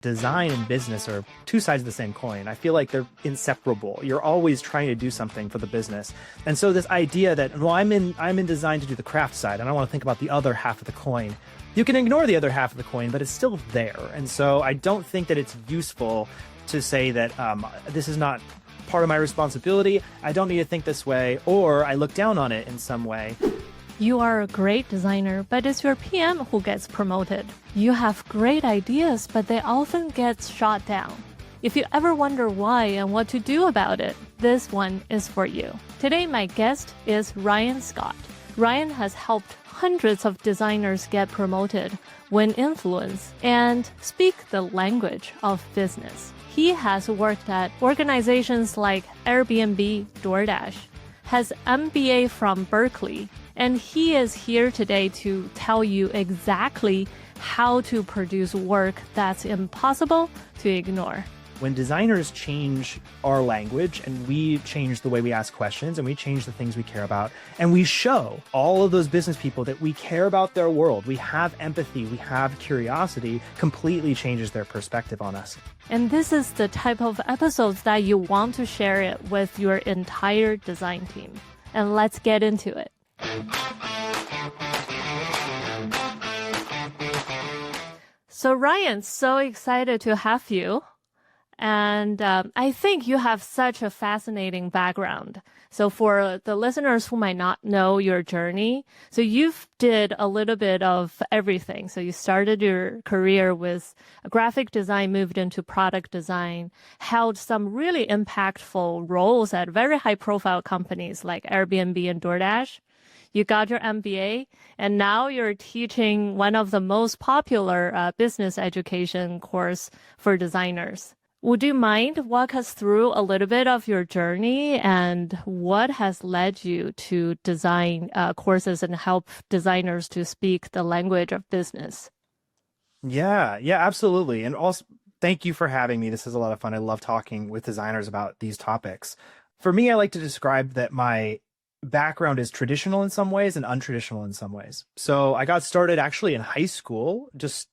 design and business are two sides of the same coin. I feel like they're inseparable. You're always trying to do something for the business. And so this idea that, well, I'm in design to do the craft side, and I want to think about the other half of the coin. You can ignore the other half of the coin, but it's still there. And so I don't think that it's useful to say that this is not part of my responsibility. I don't need to think this way, or I look down on it in some way. You are a great designer, but it's your PM who gets promoted. You have great ideas, but they often get shot down. If you ever wonder why and what to do about it, this one is for you. Today, my guest is Ryan Scott. Ryan has helped hundreds of designers get promoted, win influence, and speak the language of business. He has worked at organizations like Airbnb, DoorDash, has MBA from Berkeley, and he is here today to tell you exactly how to produce work that's impossible to ignore. When designers change our language and we change the way we ask questions and we change the things we care about, and we show all of those business people that we care about their world, we have empathy, we have curiosity, completely changes their perspective on us. And this is the type of episodes that you want to share it with your entire design team. And let's get into it. So Ryan, so excited to have you. And I think you have such a fascinating background. So for the listeners who might not know your journey, so you've did a little bit of everything. So you started your career with graphic design, moved into product design, held some really impactful roles at very high profile companies like Airbnb and DoorDash. You got your MBA, and now you're teaching one of the most popular business education course for designers. Would you mind walk us through a little bit of your journey and what has led you to design courses and help designers to speak the language of business? Yeah, absolutely. And also, thank you for having me. This is a lot of fun. I love talking with designers about these topics. For me, I like to describe that my background is traditional in some ways and untraditional in some ways. So I got started actually in high school, just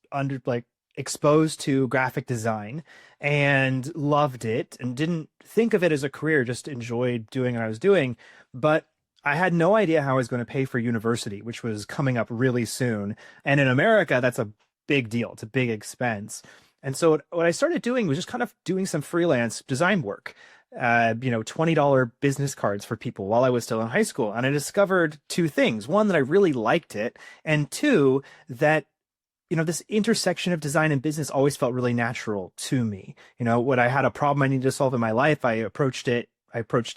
exposed to graphic design and loved it and didn't think of it as a career, just enjoyed doing what I was doing. But I had no idea how I was going to pay for university, which was coming up really soon. And in America, that's a big deal. It's a big expense. And so what I started doing was just kind of doing some freelance design work, $20 business cards for people while I was still in high school. And I discovered two things. One, that I really liked it. And two, that this intersection of design and business always felt really natural to me. When I had a problem I needed to solve in my life, I approached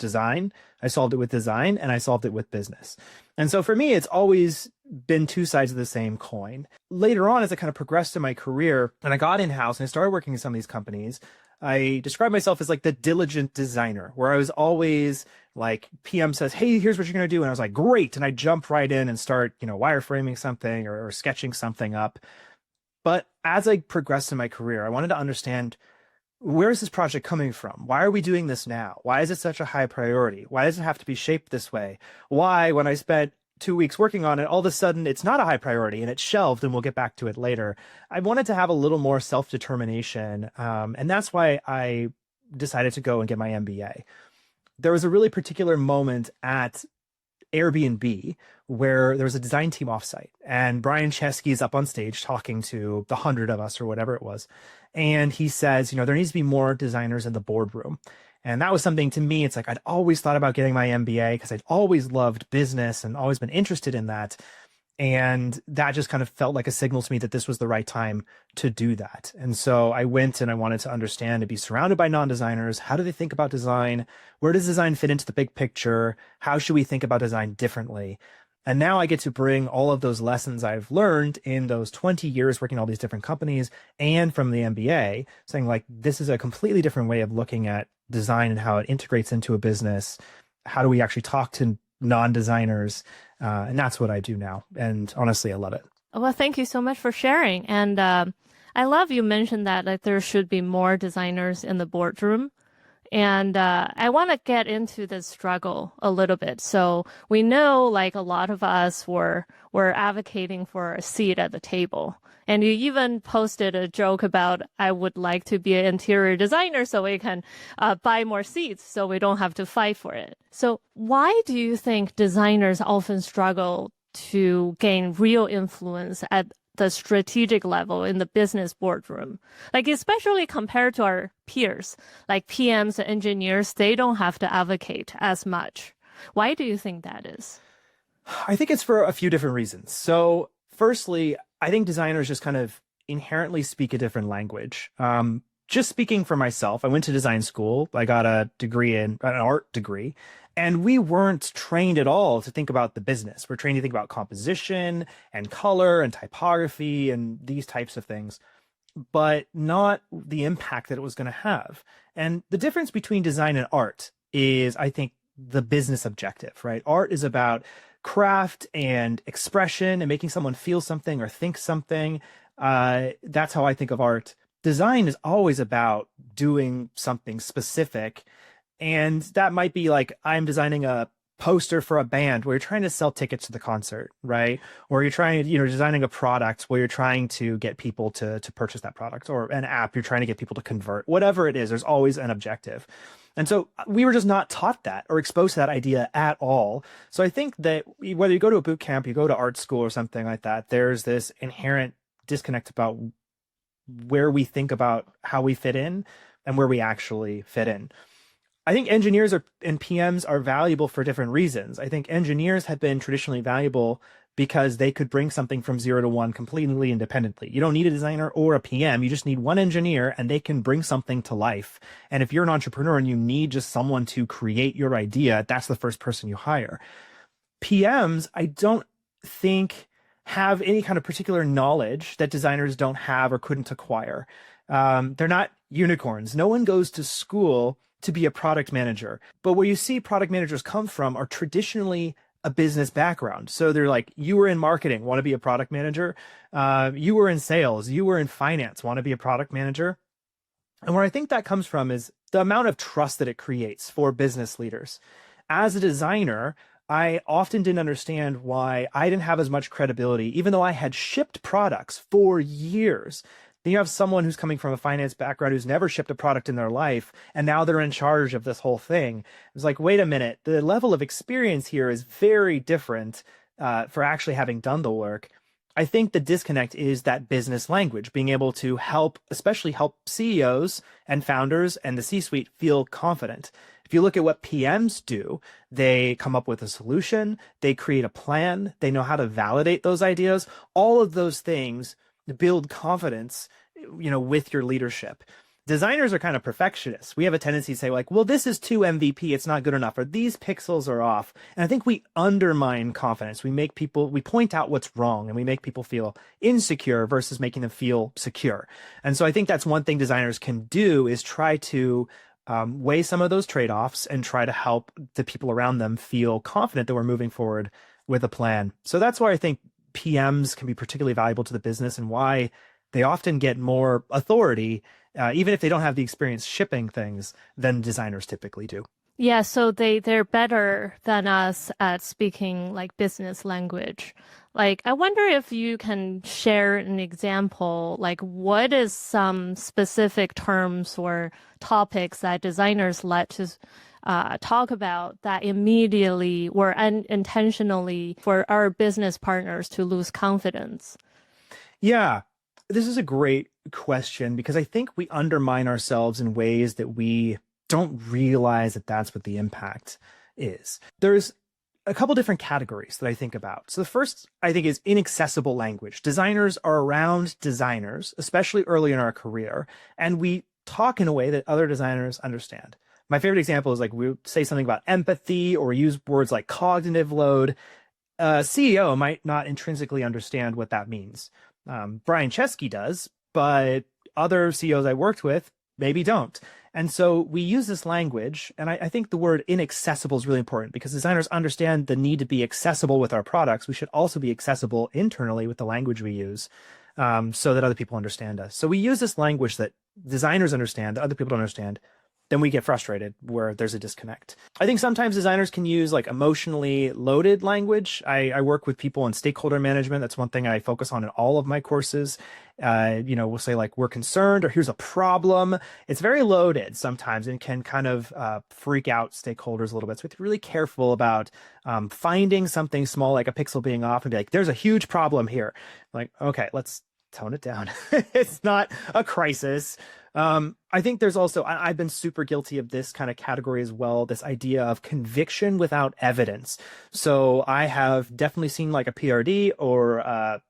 design, I solved it with design, and I solved it with business. And so for me, it's always been two sides of the same coin. Later on, as I kind of progressed in my career and I got in-house and I started working in some of these companies, I described myself as like the diligent designer, where I was always like, PM says, hey, here's what you're going to do. And I was like, great. And I jump right in and start, wireframing something or sketching something up. But as I progressed in my career, I wanted to understand, where is this project coming from? Why are we doing this now? Why is it such a high priority? Why does it have to be shaped this way? Why, when I spent 2 weeks working on it, all of a sudden it's not a high priority and it's shelved and we'll get back to it later? I wanted to have a little more self-determination. And that's why I decided to go and get my MBA. There was a really particular moment at Airbnb where there was a design team offsite, and Brian Chesky is up on stage talking to the 100 of us or whatever it was. And he says, there needs to be more designers in the boardroom. And that was something to me. It's like, I'd always thought about getting my MBA because I'd always loved business and always been interested in that. And that just kind of felt like a signal to me that this was the right time to do that. And so I went and I wanted to understand and be surrounded by non-designers. How do they think about design? Where does design fit into the big picture? How should we think about design differently? And now I get to bring all of those lessons I've learned in those 20 years working in all these different companies and from the MBA, saying like, this is a completely different way of looking at design and how it integrates into a business. How do we actually talk to non-designers? And that's what I do now. And honestly, I love it. Well, thank you so much for sharing. And I love you mentioned that there should be more designers in the boardroom. And I want to get into this struggle a little bit. So we know like a lot of us were advocating for a seat at the table. And you even posted a joke about I would like to be an interior designer so we can buy more seats so we don't have to fight for it. So why do you think designers often struggle to gain real influence at the strategic level in the business boardroom? Like, especially compared to our peers, like PMs and engineers, they don't have to advocate as much. Why do you think that is? I think it's for a few different reasons. So firstly, I think designers just kind of inherently speak a different language. Just speaking for myself, I went to design school. I got a degree in an art degree, and we weren't trained at all to think about the business. We're trained to think about composition and color and typography and these types of things, but not the impact that it was going to have. And the difference between design and art is, I think, the business objective, right? Art is about craft and expression and making someone feel something or think something. That's how I think of art. Design is always about doing something specific. And that might be like, I'm designing a poster for a band where you're trying to sell tickets to the concert, right? Or you're trying, designing a product where you're trying to get people to purchase that product, or an app you're trying to get people to convert. Whatever it is, there's always an objective. And so we were just not taught that or exposed to that idea at all. So I think that whether you go to a boot camp, you go to art school or something like that, there's this inherent disconnect about where we think about how we fit in and where we actually fit in. I think engineers and PMs are valuable for different reasons. I think engineers have been traditionally valuable because they could bring something from 0 to 1 completely independently. You don't need a designer or a PM. You just need one engineer and they can bring something to life. And if you're an entrepreneur and you need just someone to create your idea, that's the first person you hire. PMs, I don't think have any kind of particular knowledge that designers don't have or couldn't acquire. They're not unicorns. No one goes to school to be a product manager. But where you see product managers come from are traditionally a business background. So they're like, you were in marketing, want to be a product manager? You were in sales, you were in finance, want to be a product manager? And where I think that comes from is the amount of trust that it creates for business leaders. As a designer, I often didn't understand why I didn't have as much credibility, even though I had shipped products for years. Then you have someone who's coming from a finance background who's never shipped a product in their life, and now they're in charge of this whole thing. It's like, wait a minute, the level of experience here is very different for actually having done the work. I think the disconnect is that business language, being able to especially help CEOs and founders and the C-suite feel confident. If you look at what PMs do, they come up with a solution, they create a plan, they know how to validate those ideas. All of those things build confidence, with your leadership. Designers are kind of perfectionists. We have a tendency to say like, well, this is too MVP, it's not good enough, or these pixels are off. And I think we undermine confidence. We point out what's wrong and we make people feel insecure versus making them feel secure. And so I think that's one thing designers can do is try to weigh some of those trade-offs and try to help the people around them feel confident that we're moving forward with a plan. So that's why I think PMs can be particularly valuable to the business and why they often get more authority, even if they don't have the experience shipping things, than designers typically do. Yeah, so they're better than us at speaking like business language. Like, I wonder if you can share an example, like what is some specific terms or topics that designers like to talk about that immediately or unintentionally for our business partners to lose confidence? Yeah, this is a great question because I think we undermine ourselves in ways that we don't realize that that's what the impact is. There's a couple different categories that I think about. So the first, I think, is inaccessible language. Designers are around designers, especially early in our career, and we talk in a way that other designers understand. My favorite example is like we say something about empathy or use words like cognitive load. A CEO might not intrinsically understand what that means. Brian Chesky does, but other CEOs I worked with maybe don't. And so we use this language, and I think the word inaccessible is really important because designers understand the need to be accessible with our products. We should also be accessible internally with the language we use so that other people understand us. So we use this language that designers understand, that other people don't understand. then we get frustrated where there's a disconnect. I think sometimes designers can use like emotionally loaded language. I work with people in stakeholder management. That's one thing I focus on in all of my courses. We'll say like, we're concerned, or here's a problem. It's very loaded sometimes and can kind of freak out stakeholders a little bit. So we have to be really careful about finding something small, like a pixel being off, and be like, there's a huge problem here. Like, okay, let's tone it down. It's not a crisis. I think there's also, I've been super guilty of this kind of category as well, this idea of conviction without evidence. So I have definitely seen like a PRD or,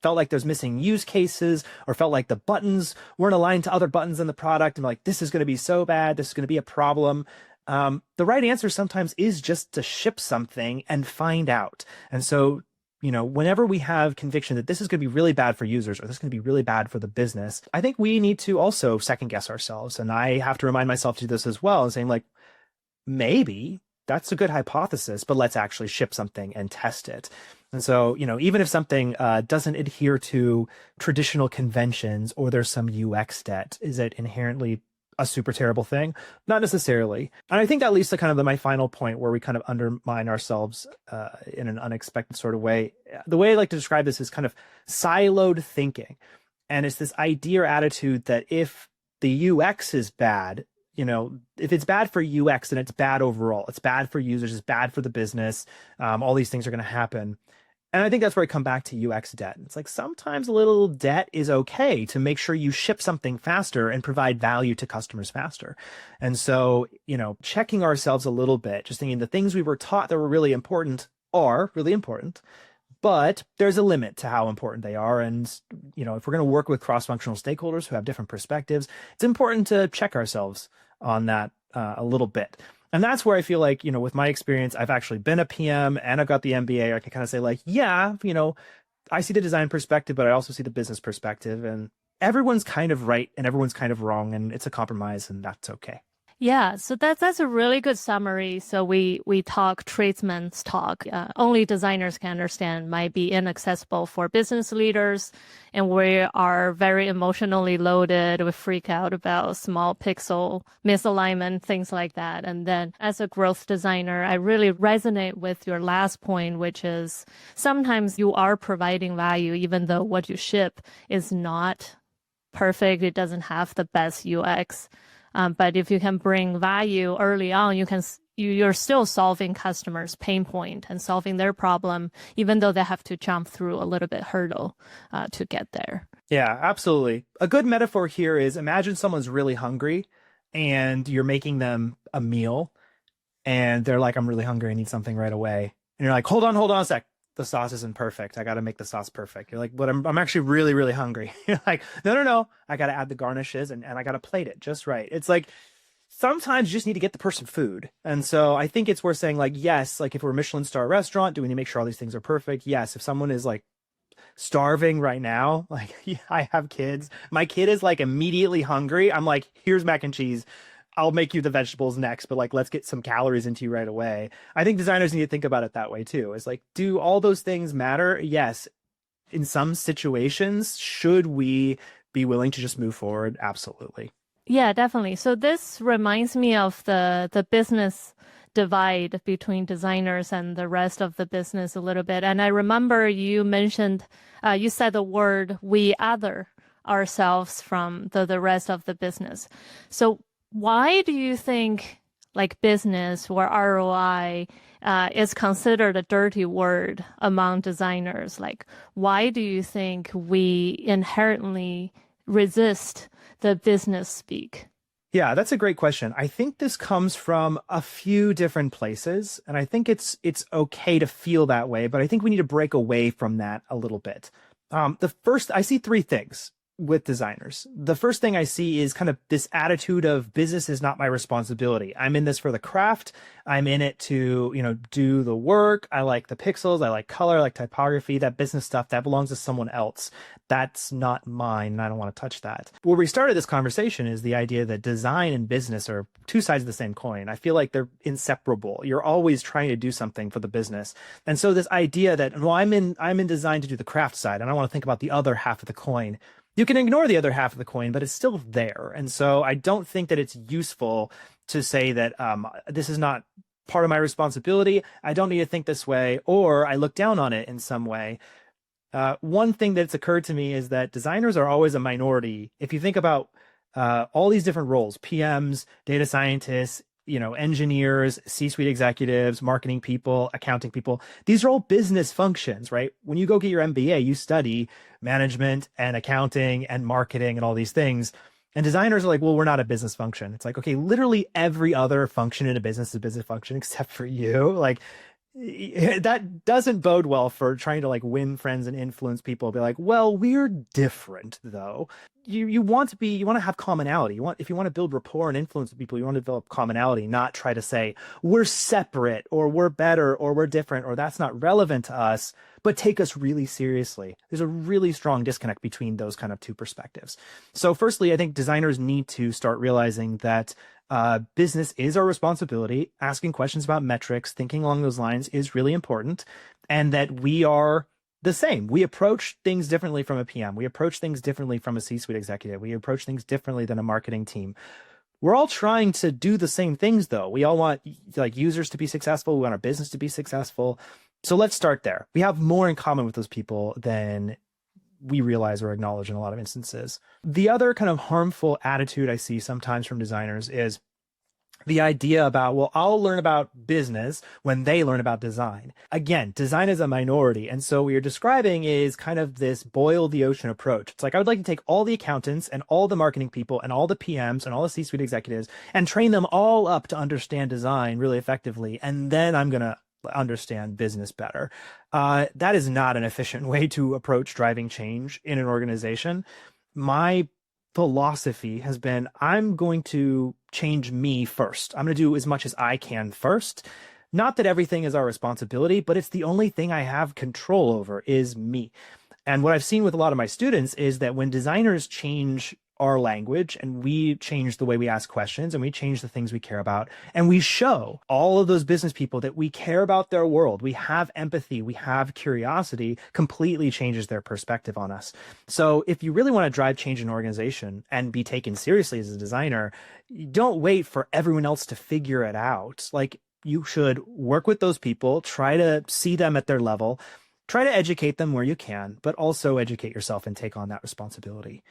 felt like there's missing use cases, or felt like the buttons weren't aligned to other buttons in the product. And like, this is going to be so bad. This is going to be a problem. The right answer sometimes is just to ship something and find out. And so, whenever we have conviction that this is going to be really bad for users, or this is going to be really bad for the business, I think we need to also second guess ourselves. And I have to remind myself to do this as well, and saying like, maybe that's a good hypothesis, but let's actually ship something and test it. And so, even if something doesn't adhere to traditional conventions, or there's some UX debt, is it inherently a super terrible thing? Not necessarily. And I think that leads to kind of my final point, where we kind of undermine ourselves in an unexpected sort of way. The way I like to describe this is kind of siloed thinking. And it's this idea or attitude that if the UX is bad, if it's bad for UX, then it's bad overall. It's bad for users, it's bad for the business. All these things are going to happen. And I think that's where I come back to UX debt. It's like, sometimes a little debt is okay to make sure you ship something faster and provide value to customers faster. And so, checking ourselves a little bit, just thinking the things we were taught that were really important are really important, but there's a limit to how important they are. And, if we're going to work with cross-functional stakeholders who have different perspectives, it's important to check ourselves on that a little bit. And that's where I feel like, with my experience, I've actually been a PM and I've got the MBA. I can kind of say like, yeah, I see the design perspective, but I also see the business perspective, and everyone's kind of right and everyone's kind of wrong, and it's a compromise, and that's okay. Yeah, so that's a really good summary. So we talk tradesmen's talk. Only designers can understand, might be inaccessible for business leaders, and we are very emotionally loaded. We freak out about small pixel misalignment, things like that. And then as a growth designer, I really resonate with your last point, which is sometimes you are providing value, even though what you ship is not perfect. It doesn't have the best UX. But if you can bring value early on, you're still solving customers' pain point and solving their problem, even though they have to jump through a little bit hurdle to get there. Yeah, absolutely. A good metaphor here is, imagine someone's really hungry and you're making them a meal and they're like, I'm really hungry, I need something right away. And you're like, hold on a sec. The sauce isn't perfect. I got to make the sauce perfect. You're like, but I'm actually really, really hungry. You're like, no. I got to add the garnishes and I got to plate it just right. It's like, sometimes you just need to get the person food. And so I think it's worth saying like, yes, like if we're a Michelin star restaurant, do we need to make sure all these things are perfect? Yes. If someone is like starving right now, like I have kids, my kid is like immediately hungry. I'm like, here's mac and cheese. I'll make you the vegetables next, but like, let's get some calories into you right away. I think designers need to think about it that way too. It's like, do all those things matter? Yes. In some situations, should we be willing to just move forward? Absolutely. Yeah, definitely. So this reminds me of the business divide between designers and the rest of the business a little bit. And I remember you mentioned, you said the word, we other ourselves from the rest of the business. So why do you think like business or ROI is considered a dirty word among designers? Like, why do you think we inherently resist the business speak? Yeah, that's a great question. I think this comes from a few different places, and I think it's okay to feel that way, but I think we need to break away from that a little bit. The first, I see three things with designers. The first thing I see is kind of this attitude of business is not my responsibility. I'm in this for the craft. I'm in it to, do the work. I like the pixels. I like color, I like typography. That business stuff, that belongs to someone else. That's not mine, and I don't want to touch that. Where we started this conversation is the idea that design and business are two sides of the same coin. I feel like they're inseparable. You're always trying to do something for the business. And so this idea that, well, I'm in design to do the craft side, and I want to think about the other half of the coin. You can ignore the other half of the coin, but it's still there. And so I don't think that it's useful to say that this is not part of my responsibility. I don't need to think this way, or I look down on it in some way. One thing that's occurred to me is that designers are always a minority. If you think about all these different roles, PMs, data scientists, engineers, C-suite executives, marketing people, accounting people, these are all business functions, right? When you go get your MBA, you study management and accounting and marketing and all these things. And designers are like, well, we're not a business function. It's like, okay, literally every other function in a business is a business function except for you. Like, that doesn't bode well for trying to like win friends and influence people. Be like, well, we're different though. You want to have commonality. If you want to build rapport and influence people, you want to develop commonality, not try to say we're separate or we're better or we're different or that's not relevant to us, but take us really seriously. There's a really strong disconnect between those kind of two perspectives. So firstly, I think designers need to start realizing that business is our responsibility. Asking questions about metrics, thinking along those lines is really important, and that we are the same. We approach things differently from a PM. We approach things differently from a C-suite executive. We approach things differently than a marketing team. We're all trying to do the same things though. We all want like users to be successful. We want our business to be successful. So let's start there. We have more in common with those people than we realize or acknowledge in a lot of instances. The other kind of harmful attitude I see sometimes from designers is the idea about, well, I'll learn about business when they learn about design. Again, design is a minority. And so what you're describing is kind of this boil the ocean approach. It's like, I would like to take all the accountants and all the marketing people and all the PMs and all the C-suite executives and train them all up to understand design really effectively. And then I'm going to understand business better. That is not an efficient way to approach driving change in an organization. My philosophy has been, I'm going to change me first. I'm going to do as much as I can first. Not that everything is our responsibility, but it's the only thing I have control over is me. And what I've seen with a lot of my students is that when designers change our language and we change the way we ask questions and we change the things we care about and we show all of those business people that we care about their world, we have empathy, we have curiosity, completely changes their perspective on us. So if you really want to drive change in an organization and be taken seriously as a designer, don't wait for everyone else to figure it out. Like, you should work with those people, try to see them at their level, try to educate them where you can, but also educate yourself and take on that responsibility.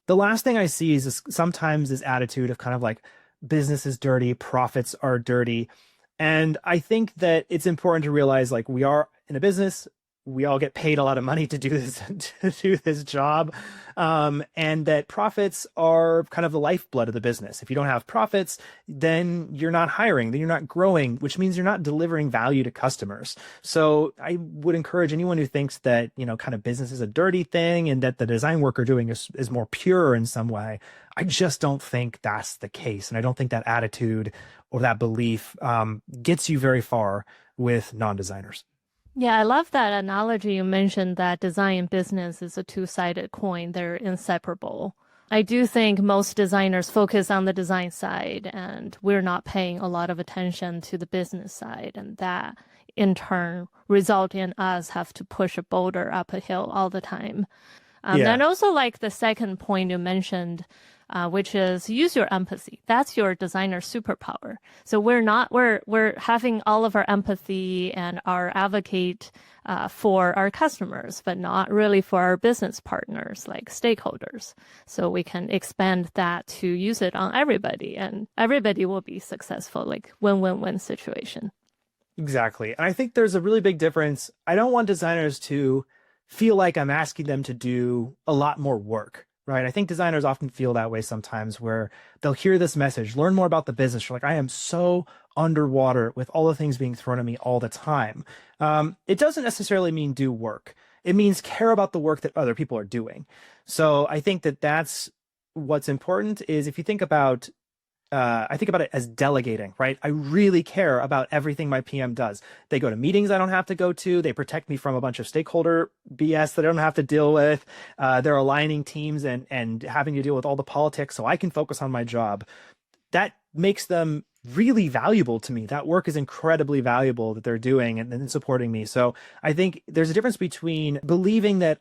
The last thing I see is sometimes this attitude of kind of like business is dirty, profits are dirty. And I think that it's important to realize, like, we are in a business, we all get paid a lot of money to do this job, and that profits are kind of the lifeblood of the business. If you don't have profits, then you're not hiring, then you're not growing, which means you're not delivering value to customers. So I would encourage anyone who thinks that, kind of business is a dirty thing and that the design work we're doing is more pure in some way. I just don't think that's the case. And I don't think that attitude or that belief gets you very far with non-designers. Yeah, I love that analogy you mentioned, that design and business is a two-sided coin. They're inseparable. I do think most designers focus on the design side, and we're not paying a lot of attention to the business side. And that, in turn, result in us have to push a boulder up a hill all the time. And also like the second point you mentioned, which is use your empathy. That's your designer superpower. So we're having all of our empathy and our advocate for our customers, but not really for our business partners, like stakeholders. So we can expand that to use it on everybody, and everybody will be successful, like win-win-win situation. Exactly. And I think there's a really big difference. I don't want designers to feel like I'm asking them to do a lot more work. Right. I think designers often feel that way sometimes, where they'll hear this message, learn more about the business. You're like, I am so underwater with all the things being thrown at me all the time. It doesn't necessarily mean do work. It means care about the work that other people are doing. So I think that that's what's important. Is if you think about I think about it as delegating, right? I really care about everything my PM does. They go to meetings I don't have to go to. They protect me from a bunch of stakeholder BS that I don't have to deal with. They're aligning teams and having to deal with all the politics so I can focus on my job. That makes them really valuable to me. That work is incredibly valuable that they're doing and supporting me. So I think there's a difference between believing that,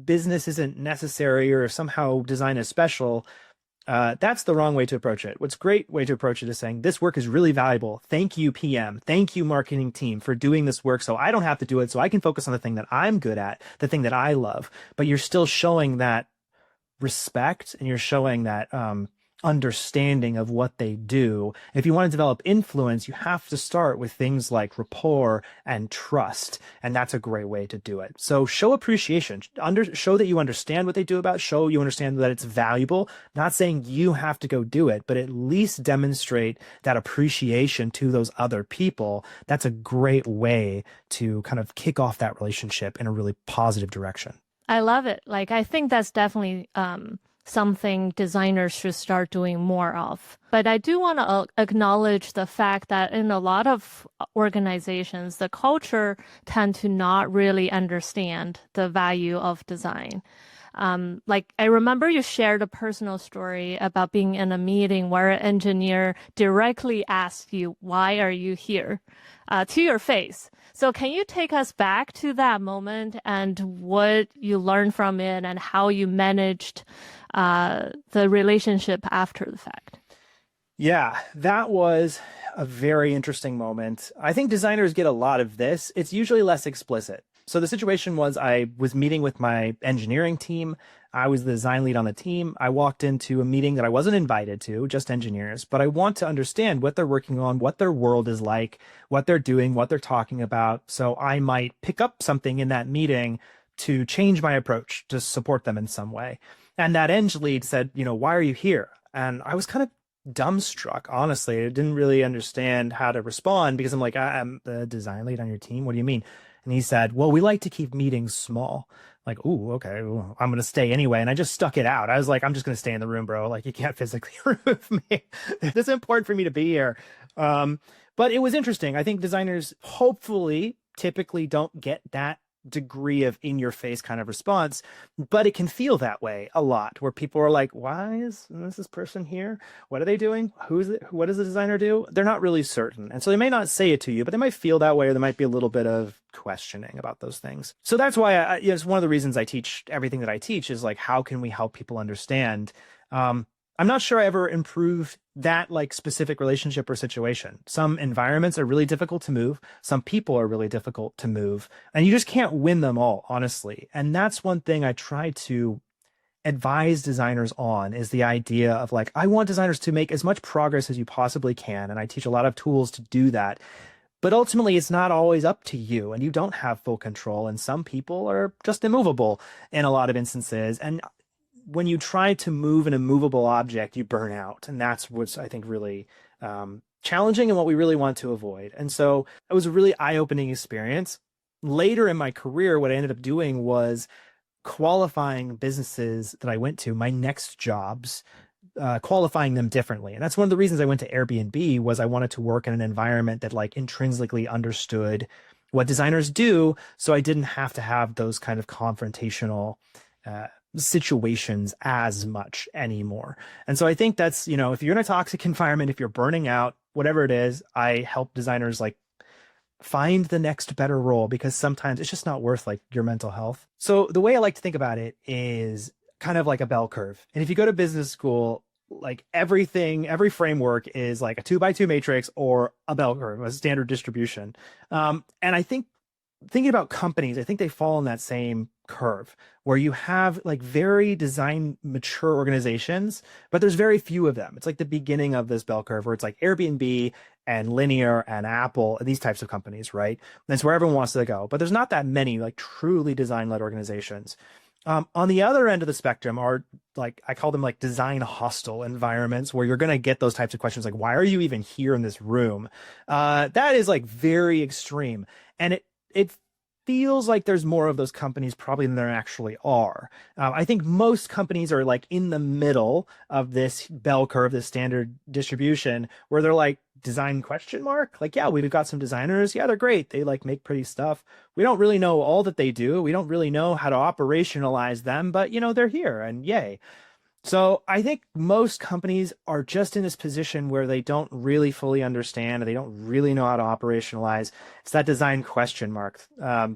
business isn't necessary or somehow design is special, that's the wrong way to approach it. What's a great way to approach it is saying, this work is really valuable. Thank you, PM. Thank you, marketing team, for doing this work so I don't have to do it, so I can focus on the thing that I'm good at, the thing that I love. But you're still showing that respect, and you're showing that understanding of what they do. If you want to develop influence, you have to start with things like rapport and trust, and that's a great way to do it. So show appreciation, show that you understand what they do about, show you understand that it's valuable. Not saying you have to go do it, but at least demonstrate that appreciation to those other people. That's a great way to kind of kick off that relationship in a really positive direction. I love it. Like, I think that's definitely something designers should start doing more of. But I do want to acknowledge the fact that in a lot of organizations, the culture tend to not really understand the value of design. Like, I remember you shared a personal story about being in a meeting where an engineer directly asked you, "Why are you here?" To your face. So can you take us back to that moment and what you learned from it and how you managed the relationship after the fact? Yeah, that was a very interesting moment. I think designers get a lot of this. It's usually less explicit. So the situation was, I was meeting with my engineering team. I was the design lead on the team. I walked into a meeting that I wasn't invited to, just engineers, but I want to understand what they're working on, what their world is like, what they're doing, what they're talking about. So I might pick up something in that meeting to change my approach to support them in some way. And that eng lead said, "Why are you here?" And I was kind of dumbstruck, honestly. I didn't really understand how to respond because I'm like, "I'm the design lead on your team. What do you mean?" And he said, "Well, we like to keep meetings small." Like, ooh, okay, well, I'm going to stay anyway. And I just stuck it out. I was like, "I'm just going to stay in the room, bro. Like, you can't physically remove me. It's important for me to be here." But it was interesting. I think designers hopefully typically don't get that degree of in-your-face kind of response, but it can feel that way a lot, where people are like, "Why is this person here? What are they doing? Who is it? What does the designer do?" They're not really certain. And so they may not say it to you, but they might feel that way, or there might be a little bit of questioning about those things. So that's why it's one of the reasons I teach everything that I teach is like, how can we help people understand? I'm not sure I ever improved that like specific relationship or situation. Some environments are really difficult to move. Some people are really difficult to move, and you just can't win them all, honestly. And that's one thing I try to advise designers on, is the idea of like, I want designers to make as much progress as you possibly can. And I teach a lot of tools to do that. But ultimately, it's not always up to you, and you don't have full control. And some people are just immovable in a lot of instances. And when you try to move an immovable object, you burn out. And that's what's, I think, really challenging and what we really want to avoid. And so it was a really eye-opening experience. Later in my career, what I ended up doing was qualifying businesses that I went to, my next jobs, qualifying them differently. And that's one of the reasons I went to Airbnb, was I wanted to work in an environment that like intrinsically understood what designers do. So I didn't have to have those kind of confrontational situations as much anymore. And so I think that's, if you're in a toxic environment, if you're burning out, whatever it is, I help designers like find the next better role, because sometimes it's just not worth like your mental health. So the way I like to think about it is kind of like a bell curve. And if you go to business school, like every framework is like a 2x2 matrix or a bell curve, a standard distribution. And I think thinking about companies, I think they fall in that same curve, where you have like very design mature organizations, but there's very few of them. It's like the beginning of this bell curve, where it's like Airbnb and Linear and Apple, these types of companies, right? That's where everyone wants to go. But there's not that many like truly design-led organizations. On the other end of the spectrum are like, I call them like design hostile environments, where you're going to get those types of questions like, "Why are you even here in this room?" That is like very extreme. And it feels like there's more of those companies probably than there actually are. I think most companies are like in the middle of this bell curve, this standard distribution, where they're like, design question mark? Like, yeah, we've got some designers. Yeah, they're great. They like make pretty stuff. We don't really know all that they do. We don't really know how to operationalize them, but they're here, and yay. So I think most companies are just in this position where they don't really fully understand, and they don't really know how to operationalize. It's that design question mark.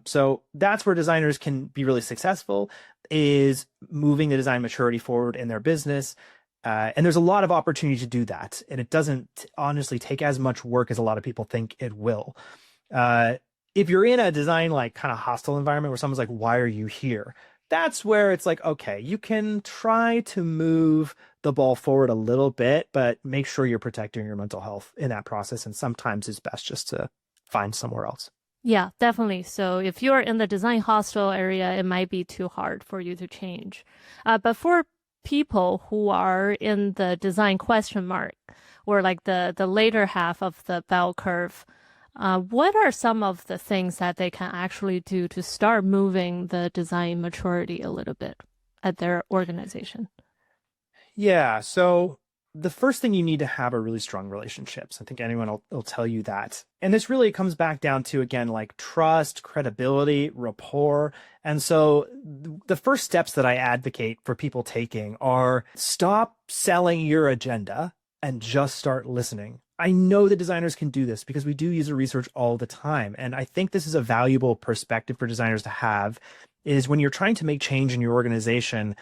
So that's where designers can be really successful. is moving the design maturity forward in their business. And there's a lot of opportunity to do that. And it doesn't honestly take as much work as a lot of people think it will. If you're in a design like kind of hostile environment where someone's like, why are you here? That's where it's like, okay, you can try to move the ball forward a little bit, but make sure you're protecting your mental health in that process. And sometimes it's best just to find somewhere else. Yeah, definitely. So if you're in the design hostel area, it might be too hard for you to change. But for people who are in the design question mark or like the later half of the bell curve, what are some of the things that they can actually do to start moving the design maturity a little bit at their organization? Yeah. So the first thing you need to have are really strong relationships. I think anyone will tell you that. And this really comes back down to, again, like trust, credibility, rapport. And so the first steps that I advocate for people taking are stop selling your agenda and just start listening. I know that designers can do this because we do user research all the time. And I think this is a valuable perspective for designers to have, is when you're trying to make change in your organization,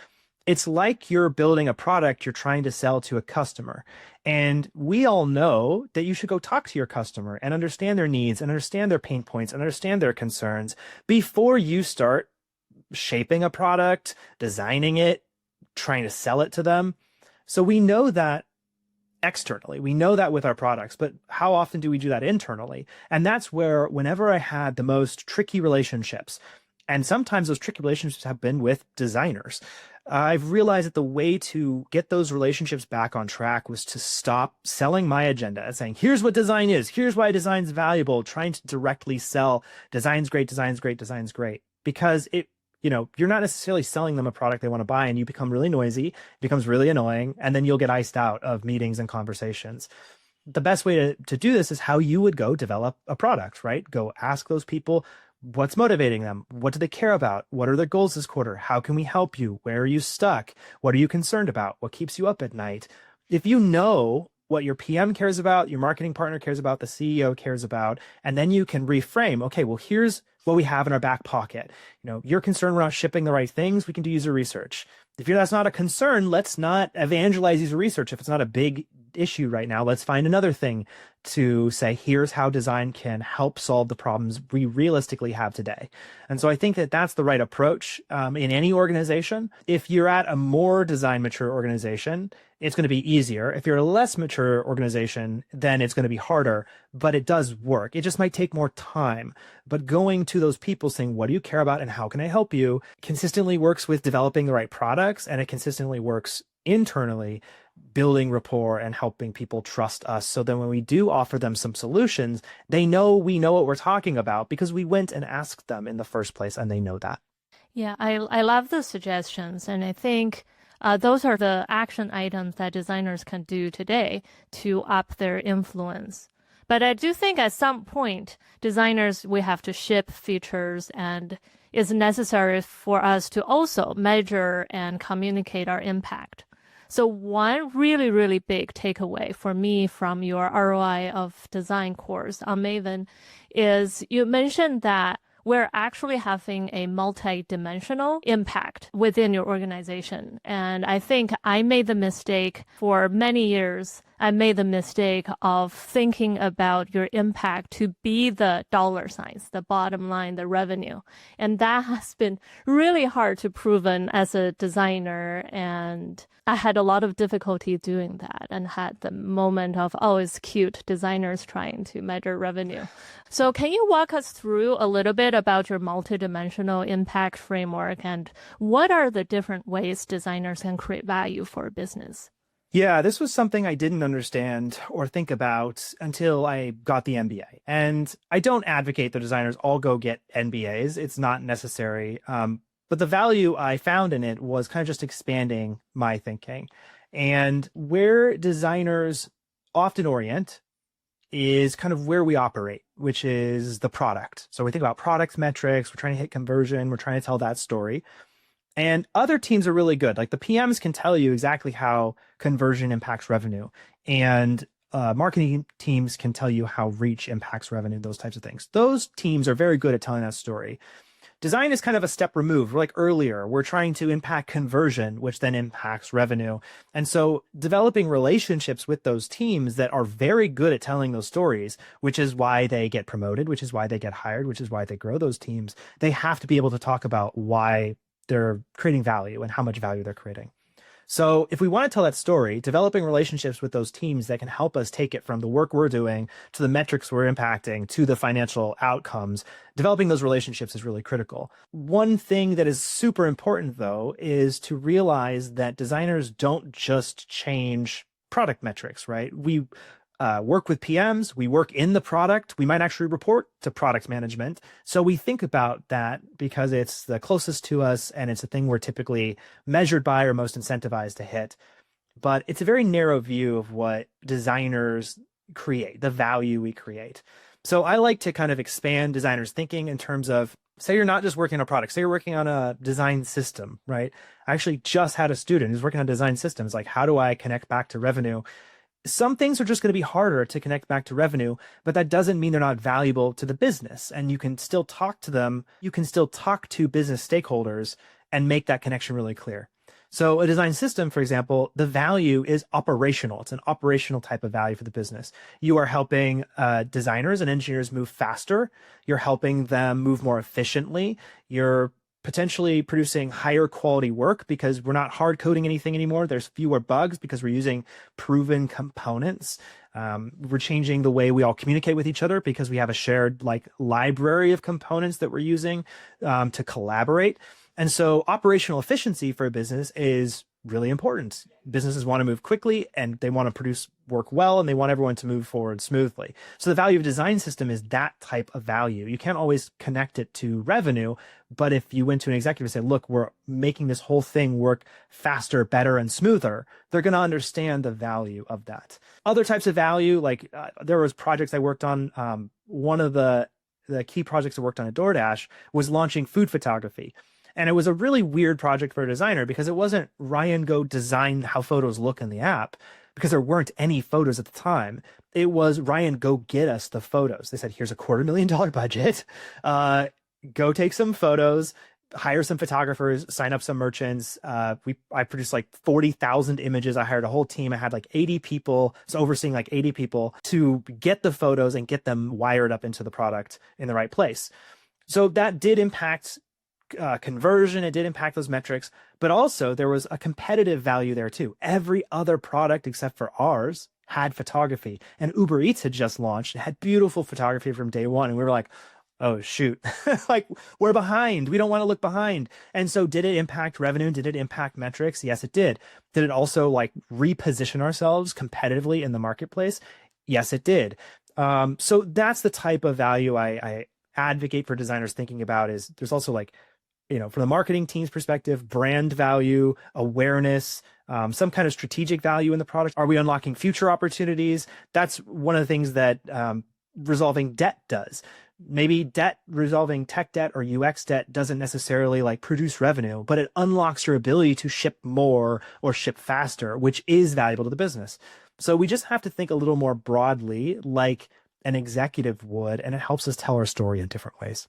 it's like you're building a product you're trying to sell to a customer. And we all know that you should go talk to your customer and understand their needs and understand their pain points and understand their concerns before you start shaping a product, designing it, trying to sell it to them. So we know that externally. We know that with our products, but how often do we do that internally? And that's where, whenever I had the most tricky relationships, and sometimes those tricky relationships have been with designers, I've realized that the way to get those relationships back on track was to stop selling my agenda and saying, here's what design is, here's why design's valuable, trying to directly sell design's great, design's great, design's great. Because you're not necessarily selling them a product they want to buy, and you become really noisy, it becomes really annoying, and then you'll get iced out of meetings and conversations. The best way to do this is how you would go develop a product, right? Go ask those people, what's motivating them? What do they care about? What are their goals this quarter? How can we help you? Where are you stuck? What are you concerned about? What keeps you up at night? If you know what your PM cares about, your marketing partner cares about, the CEO cares about, and then you can reframe, okay, well, here's what we have in our back pocket. You're concerned we're not shipping the right things, we can do user research. If that's not a concern, let's not evangelize user research. If it's not a big issue right now, let's find another thing to say, here's how design can help solve the problems we realistically have today. And so I think that that's the right approach in any organization. If you're at a more design mature organization, it's going to be easier. If you're a less mature organization, then it's going to be harder, but it does work. It just might take more time. But going to those people saying, what do you care about and how can I help you, consistently works with developing the right products, and it consistently works internally, building rapport and helping people trust us. So then when we do offer them some solutions, they know we know what we're talking about because we went and asked them in the first place, and they know that. Yeah, I love the suggestions. And I think those are the action items that designers can do today to up their influence. But I do think at some point, designers, we have to ship features, and it's necessary for us to also measure and communicate our impact. So one really, really big takeaway for me from your ROI of design course on Maven is you mentioned that we're actually having a multi-dimensional impact within your organization. And I think I made the mistake for many years. I made the mistake of thinking about your impact to be the dollar signs, the bottom line, the revenue. And that has been really hard to proven as a designer. And I had a lot of difficulty doing that and had the moment of, oh, it's cute, designers trying to measure revenue. So can you walk us through a little bit about your multidimensional impact framework and what are the different ways designers can create value for a business? Yeah, this was something I didn't understand or think about until I got the MBA. And I don't advocate that designers all go get MBAs. It's not necessary. But the value I found in it was kind of just expanding my thinking. And where designers often orient is kind of where we operate, which is the product. So we think about product metrics, we're trying to hit conversion, we're trying to tell that story. And other teams are really good. Like the PMs can tell you exactly how conversion impacts revenue. And marketing teams can tell you how reach impacts revenue, those types of things. Those teams are very good at telling that story. Design is kind of a step removed. We're like earlier, we're trying to impact conversion, which then impacts revenue. And so developing relationships with those teams that are very good at telling those stories, which is why they get promoted, which is why they get hired, which is why they grow those teams. They have to be able to talk about why they're creating value and how much value they're creating. So if we want to tell that story, developing relationships with those teams that can help us take it from the work we're doing to the metrics we're impacting to the financial outcomes, developing those relationships is really critical. One thing that is super important, though, is to realize that designers don't just change product metrics, right? We work with PMs, we work in the product, we might actually report to product management. So we think about that because it's the closest to us and it's a thing we're typically measured by or most incentivized to hit. But it's a very narrow view of what designers create, the value we create. So I like to kind of expand designers' thinking in terms of, say you're not just working on a product, say you're working on a design system, right? I actually just had a student who's working on design systems, like how do I connect back to revenue? Some things are just going to be harder to connect back to revenue, but that doesn't mean they're not valuable to the business. And you can still talk to them. You can still talk to business stakeholders and make that connection really clear. So a design system, for example, the value is operational. It's an operational type of value for the business. You are helping designers and engineers move faster. You're helping them move more efficiently. You're potentially producing higher quality work because we're not hard coding anything anymore. There's fewer bugs because we're using proven components. We're changing the way we all communicate with each other because we have a shared like library of components that we're using to collaborate. And so operational efficiency for a business is really important. Businesses want to move quickly and they want to produce work well and they want everyone to move forward smoothly. So the value of a design system is that type of value. You can't always connect it to revenue, but if you went to an executive and say, look, we're making this whole thing work faster, better, and smoother, they're going to understand the value of that. Other types of value, like there was projects I worked on. One of the key projects I worked on at DoorDash was launching food photography. And it was a really weird project for a designer because it wasn't Ryan, go design how photos look in the app because there weren't any photos at the time. It was Ryan, go get us the photos. They said, here's a $250,000 budget. Go take some photos, hire some photographers, sign up some merchants. I produced like 40,000 images. I hired a whole team. I had like 80 people, so overseeing like 80 people to get the photos and get them wired up into the product in the right place. So that did impact conversion. It did impact those metrics, but also there was a competitive value there too. Every other product except for ours had photography, and Uber Eats had just launched. It had beautiful photography from day one. And we were like, oh shoot, like we're behind. We don't want to look behind. And so did it impact revenue? Did it impact metrics? Yes, it did. Did it also like reposition ourselves competitively in the marketplace? Yes, it did. So that's the type of value I advocate for designers thinking about. Is there's also like, from the marketing team's perspective, brand value, awareness, some kind of strategic value in the product. Are we unlocking future opportunities? That's one of the things that resolving debt does. Maybe resolving tech debt or UX debt doesn't necessarily like produce revenue, but it unlocks your ability to ship more or ship faster, which is valuable to the business. So we just have to think a little more broadly like an executive would, and it helps us tell our story in different ways.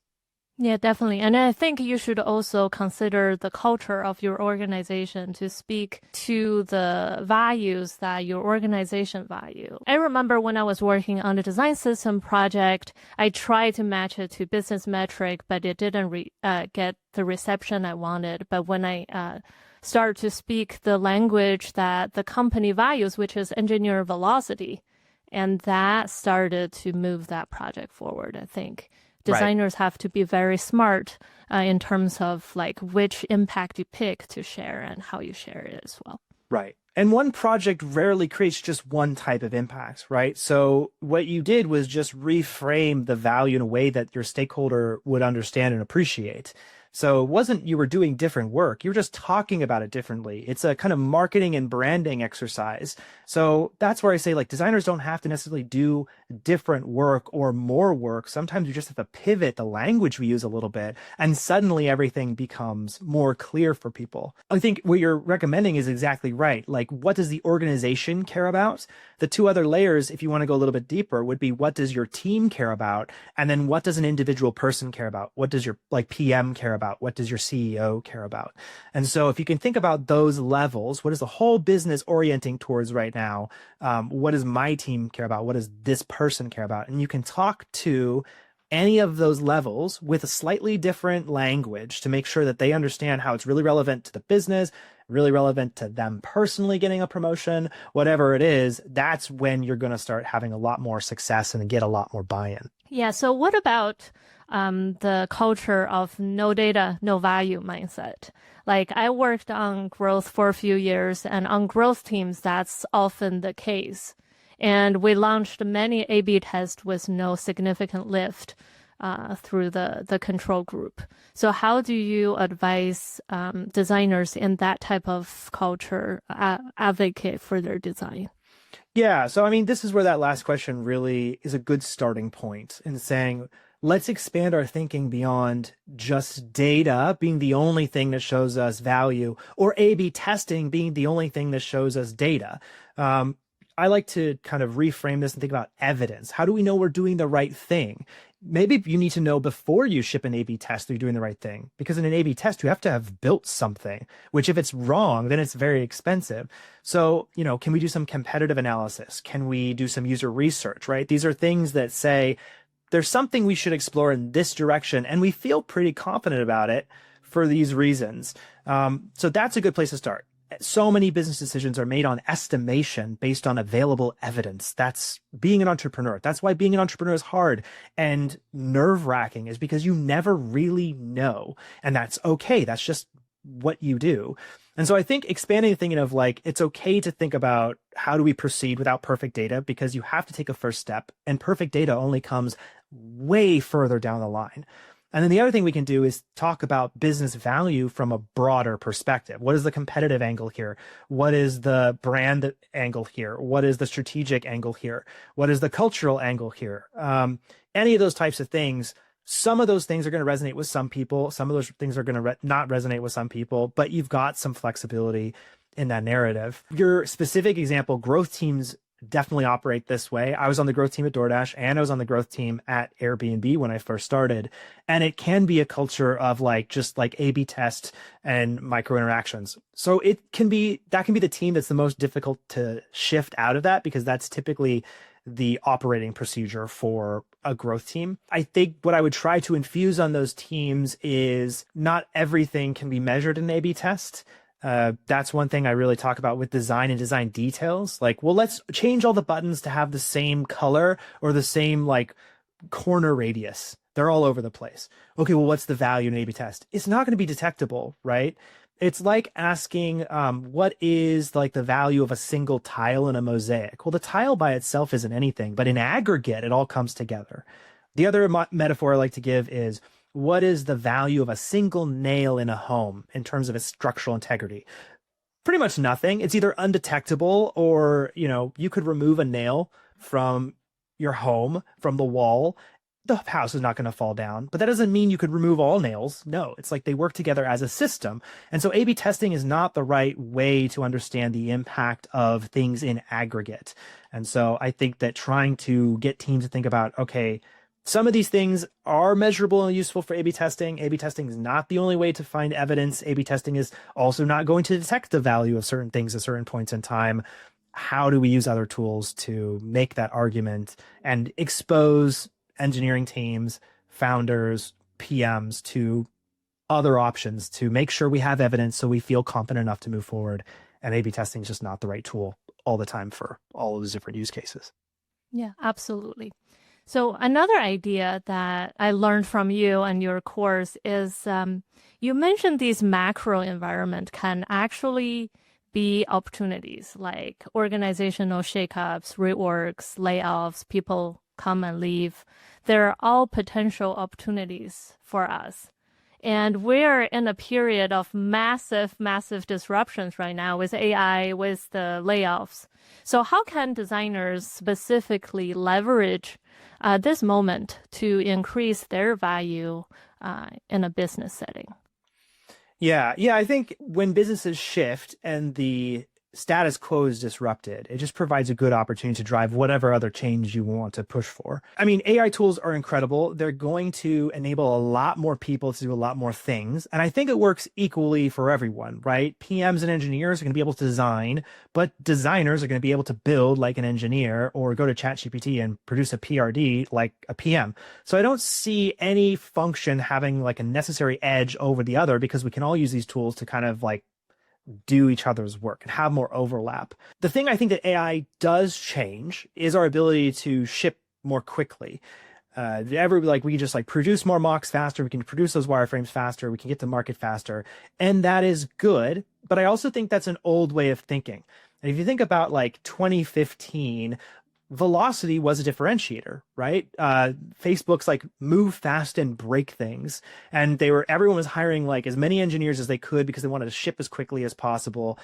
Yeah, definitely. And I think you should also consider the culture of your organization to speak to the values that your organization value. I remember when I was working on the design system project, I tried to match it to business metric, but it didn't get the reception I wanted. But when I started to speak the language that the company values, which is engineer velocity, and that started to move that project forward, I think. Designers have to be very smart in terms of like which impact you pick to share and how you share it as well. Right. And one project rarely creates just one type of impact, right? So what you did was just reframe the value in a way that your stakeholder would understand and appreciate. So it wasn't you were doing different work. You were just talking about it differently. It's a kind of marketing and branding exercise. So that's where I say like designers don't have to necessarily do different work or more work. Sometimes you just have to pivot the language we use a little bit and suddenly everything becomes more clear for people. I think what you're recommending is exactly right. Like what does the organization care about? The two other layers, if you want to go a little bit deeper, would be what does your team care about? And then what does an individual person care about? What does your like PM care about? What does your CEO care about? And so if you can think about those levels, what is the whole business orienting towards right now? What does my team care about? What does this person care about? And you can talk to any of those levels with a slightly different language to make sure that they understand how it's really relevant to the business, really relevant to them personally getting a promotion, whatever it is. That's when you're going to start having a lot more success and get a lot more buy-in. Yeah. So what about the culture of no data, no value mindset? Like I worked on growth for a few years, and on growth teams, that's often the case. And we launched many A/B tests with no significant lift through the control group. So how do you advise designers in that type of culture advocate for their design? Yeah. So, I mean, this is where that last question really is a good starting point in saying, let's expand our thinking beyond just data being the only thing that shows us value or A/B testing being the only thing that shows us data. I like to kind of reframe this and think about evidence. How do we know we're doing the right thing? Maybe you need to know before you ship an A/B test that you're doing the right thing, because in an A/B test, you have to have built something, which if it's wrong, then it's very expensive. So, can we do some competitive analysis? Can we do some user research, right? These are things that say there's something we should explore in this direction, and we feel pretty confident about it for these reasons. So that's a good place to start. So many business decisions are made on estimation based on available evidence. That's being an entrepreneur. That's why being an entrepreneur is hard and nerve-wracking, is because you never really know. And that's okay. That's just what you do. And so I think expanding the thinking of like, it's okay to think about how do we proceed without perfect data, because you have to take a first step, and perfect data only comes way further down the line. And then the other thing we can do is talk about business value from a broader perspective. What is the competitive angle here? What is the brand angle here? What is the strategic angle here? What is the cultural angle here? Any of those types of things. Some of those things are going to resonate with some people. Some of those things are going to not resonate with some people, but you've got some flexibility in that narrative. Your specific example, growth teams definitely operate this way. I was on the growth team at DoorDash, and I was on the growth team at Airbnb when I first started. And it can be a culture of like, just like A/B test and micro interactions. So that can be the team that's the most difficult to shift out of that, because that's typically the operating procedure for a growth team. I think what I would try to infuse on those teams is not everything can be measured in an A/B test. That's one thing I really talk about with design and design details. Like, well, let's change all the buttons to have the same color or the same like corner radius. They're all over the place. Okay, well, what's the value in an A/B test? It's not going to be detectable, right? It's like asking, what is like the value of a single tile in a mosaic? Well, the tile by itself isn't anything, but in aggregate, it all comes together. The other metaphor I like to give is, what is the value of a single nail in a home in terms of its structural integrity? Pretty much nothing. It's either undetectable, or, you could remove a nail from your home, from the wall. The house is not going to fall down, but that doesn't mean you could remove all nails. No, it's like they work together as a system. And so A/B testing is not the right way to understand the impact of things in aggregate. And so I think that trying to get teams to think about, okay, some of these things are measurable and useful for A/B testing. A/B testing is not the only way to find evidence. A/B testing is also not going to detect the value of certain things at certain points in time. How do we use other tools to make that argument and expose engineering teams, founders, PMs to other options to make sure we have evidence so we feel confident enough to move forward? And A/B testing is just not the right tool all the time for all of those different use cases. Yeah, absolutely. So another idea that I learned from you and your course is you mentioned these macro environment can actually be opportunities like organizational shakeups, reworks, layoffs, people come and leave. They're all potential opportunities for us. And we're in a period of massive, massive disruptions right now with AI, with the layoffs. So how can designers specifically leverage this moment to increase their value in a business setting? Yeah, I think when businesses shift and the status quo is disrupted, it just provides a good opportunity to drive whatever other change you want to push for. I mean, AI tools are incredible. They're going to enable a lot more people to do a lot more things. And I think it works equally for everyone, right? PMs and engineers are going to be able to design, but designers are going to be able to build like an engineer or go to ChatGPT and produce a PRD like a PM. So I don't see any function having like a necessary edge over the other because we can all use these tools to kind of like do each other's work and have more overlap. The thing I think that AI does change is our ability to ship more quickly. We just like produce more mocks faster. We can produce those wireframes faster. We can get to market faster. And that is good. But I also think that's an old way of thinking. And if you think about like 2015, velocity was a differentiator, right? Facebook's like move fast and break things. And everyone was hiring like as many engineers as they could because they wanted to ship as quickly as possible.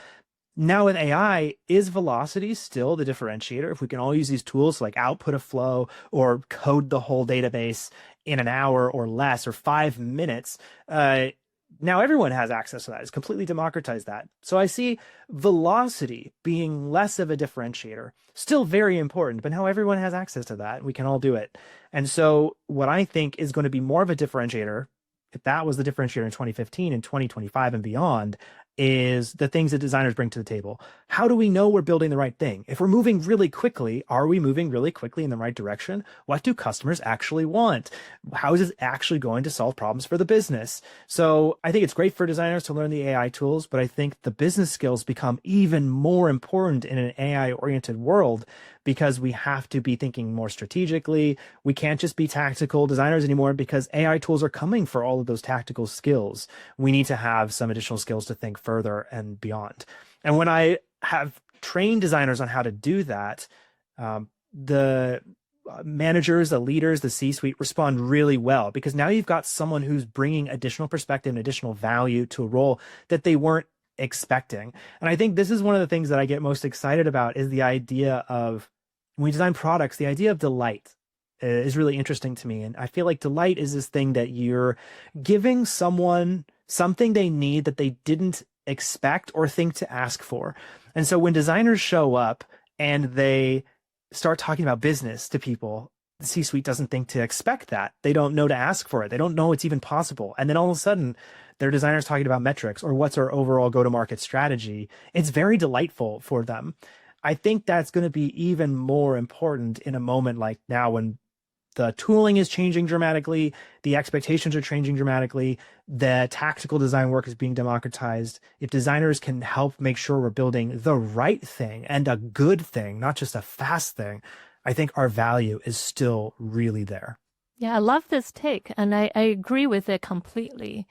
Now with AI, is velocity still the differentiator? If we can all use these tools to like output a flow or code the whole database in an hour or less or 5 minutes, now everyone has access to that. It's completely democratized that. So I see velocity being less of a differentiator, still very important, but now everyone has access to that. We can all do it. And so what I think is going to be more of a differentiator, if that was the differentiator in 2015 and 2025 and beyond, is the things that designers bring to the table. How do we know we're building the right thing? If we're moving really quickly, are we moving really quickly in the right direction? What do customers actually want? How is it actually going to solve problems for the business? So I think it's great for designers to learn the AI tools, but I think the business skills become even more important in an AI-oriented world because we have to be thinking more strategically. We can't just be tactical designers anymore because AI tools are coming for all of those tactical skills. We need to have some additional skills to think further and beyond. And when I have trained designers on how to do that, the managers, the leaders, the C-suite respond really well because now you've got someone who's bringing additional perspective and additional value to a role that they weren't expecting. And I think this is one of the things that I get most excited about is the idea of when we design products, the idea of delight is really interesting to me. And I feel like delight is this thing that you're giving someone something they need that they didn't expect or think to ask for. And so when designers show up and they start talking about business to people, the C-suite doesn't think to expect that. They don't know to ask for it. They don't know it's even possible. And then all of a sudden, their designers talking about metrics or what's our overall go-to-market strategy. It's very delightful for them. I think that's going to be even more important in a moment like now when the tooling is changing dramatically, the expectations are changing dramatically, the tactical design work is being democratized. If designers can help make sure we're building the right thing and a good thing, not just a fast thing, I think our value is still really there. Yeah, I love this take, and I agree with it completely.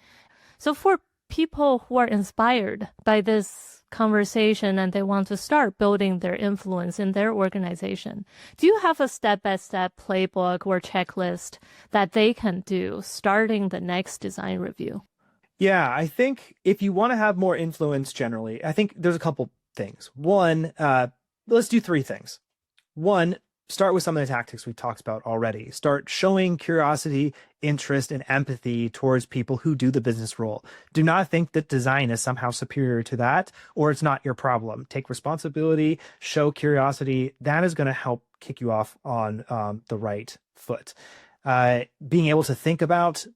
So for people who are inspired by this conversation and they want to start building their influence in their organization, do you have a step-by-step playbook or checklist that they can do starting the next design review? Yeah, I think if you want to have more influence generally, I think there's a couple things. One, let's do 3 things. One, start with some of the tactics we talked about already. Start showing curiosity, interest, and empathy towards people who do the business role. Do not think that design is somehow superior to that, or it's not your problem. Take responsibility, show curiosity. That is going to help kick you off on the right foot. Being able to think about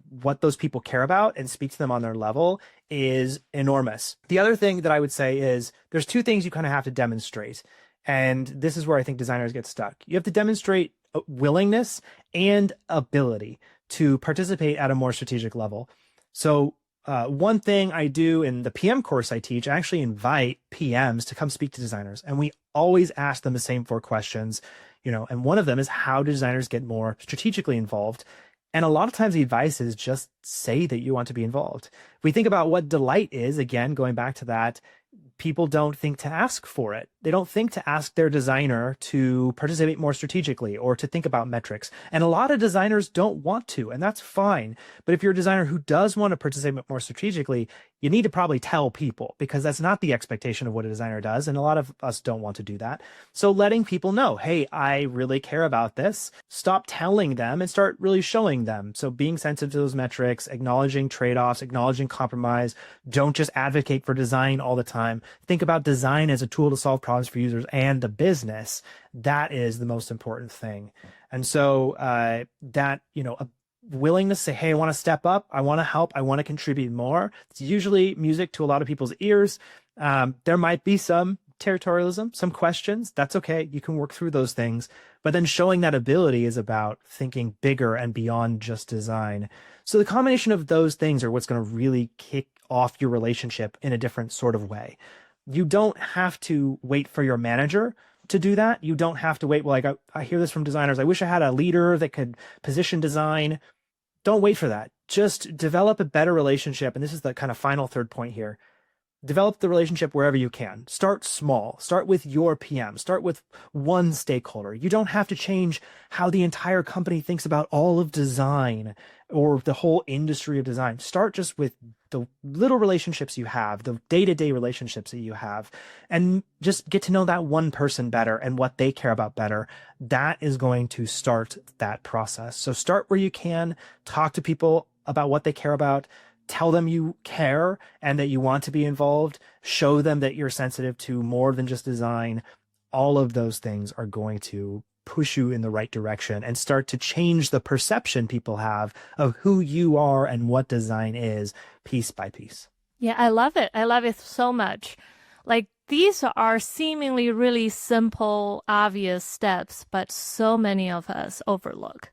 what those people care about and speak to them on their level is enormous. The other thing that I would say is there's 2 things you kind of have to demonstrate. And this is where I think designers get stuck. You have to demonstrate willingness and ability to participate at a more strategic level. So one thing I do in the PM course I teach, I actually invite PMs to come speak to designers. And we always ask them the same 4 questions, and one of them is how do designers get more strategically involved? And a lot of times the advice is just say that you want to be involved. If we think about what delight is, again, going back to that, people don't think to ask for it. They don't think to ask their designer to participate more strategically or to think about metrics. And a lot of designers don't want to, and that's fine. But if you're a designer who does want to participate more strategically, you need to probably tell people, because that's not the expectation of what a designer does. And a lot of us don't want to do that. So letting people know, hey, I really care about this. Stop telling them and start really showing them. So being sensitive to those metrics, acknowledging trade-offs, acknowledging compromise. Don't just advocate for design all the time. Think about design as a tool to solve problems for users and the business. That is the most important thing. And so that, a willingness to say, hey, I want to step up. I want to help. I want to contribute more. It's usually music to a lot of people's ears. There might be some territorialism, some questions. That's okay. You can work through those things. But then showing that ability is about thinking bigger and beyond just design. So the combination of those things are what's going to really kick off your relationship in a different sort of way. You don't have to wait for your manager to do that. You don't have to wait. Well, I hear this from designers. I wish I had a leader that could position design. Don't wait for that. Just develop a better relationship. And this is the kind of final third point here. Develop the relationship wherever you can. Start small. Start with your PM. Start with one stakeholder. You don't have to change how the entire company thinks about all of design or the whole industry of design. Start just with the little relationships you have, the day-to-day relationships that you have, and just get to know that one person better and what they care about better. That is going to start that process. So start where you can. Talk to people about what they care about. Tell them you care and that you want to be involved. Show them that you're sensitive to more than just design. All of those things are going to push you in the right direction and start to change the perception people have of who you are and what design is, piece by piece. Yeah, I love it. I love it so much. Like, these are seemingly really simple, obvious steps, but so many of us overlook.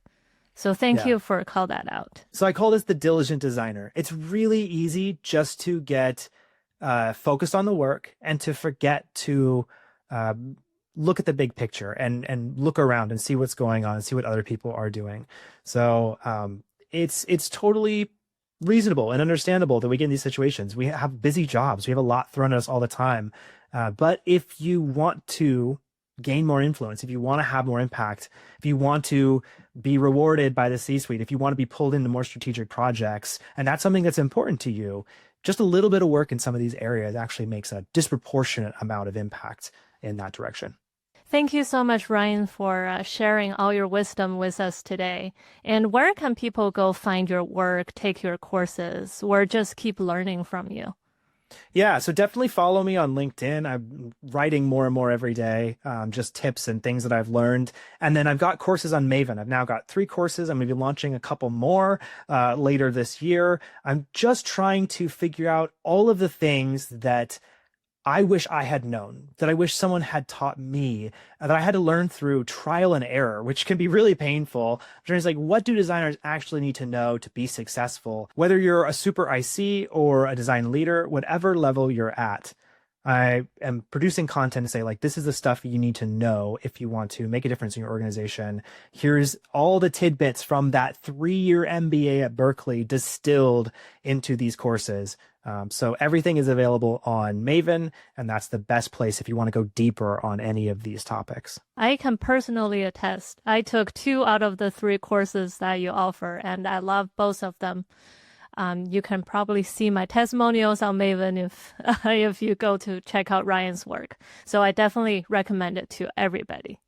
So thank you for calling that out. So I call this the diligent designer. It's really easy just to get focused on the work and to forget to look at the big picture and look around and see what's going on and see what other people are doing. So it's totally reasonable and understandable that we get in these situations. We have busy jobs. We have a lot thrown at us all the time. But if you want to gain more influence, if you want to have more impact, if you want to be rewarded by the C-suite, if you want to be pulled into more strategic projects, and that's something that's important to you, just a little bit of work in some of these areas actually makes a disproportionate amount of impact in that direction. Thank you so much, Ryan, for sharing all your wisdom with us today. And where can people go find your work, take your courses, or just keep learning from you? Yeah, so definitely follow me on LinkedIn. I'm writing more and more every day, just tips and things that I've learned. And then I've got courses on Maven. I've now got 3 courses. I'm going to be launching a couple more later this year. I'm just trying to figure out all of the things that I wish I had known, that I wish someone had taught me, that I had to learn through trial and error, which can be really painful. I'm trying to what do designers actually need to know to be successful? Whether you're a super IC or a design leader, whatever level you're at, I am producing content to say, this is the stuff you need to know if you want to make a difference in your organization. Here's all the tidbits from that 3-year MBA at Berkeley distilled into these courses. So everything is available on Maven, and that's the best place if you want to go deeper on any of these topics. I can personally attest. I took 2 out of the 3 courses that you offer, and I love both of them. You can probably see my testimonials on Maven if you go to check out Ryan's work. So I definitely recommend it to everybody.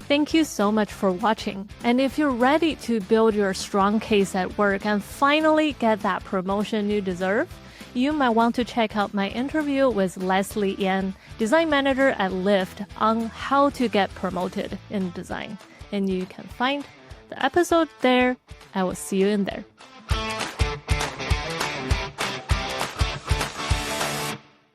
Thank you so much for watching. And if you're ready to build your strong case at work and finally get that promotion you deserve, you might want to check out my interview with Leslie Yan, design manager at Lyft, on how to get promoted in design. And you can find the episode there. I will see you in there.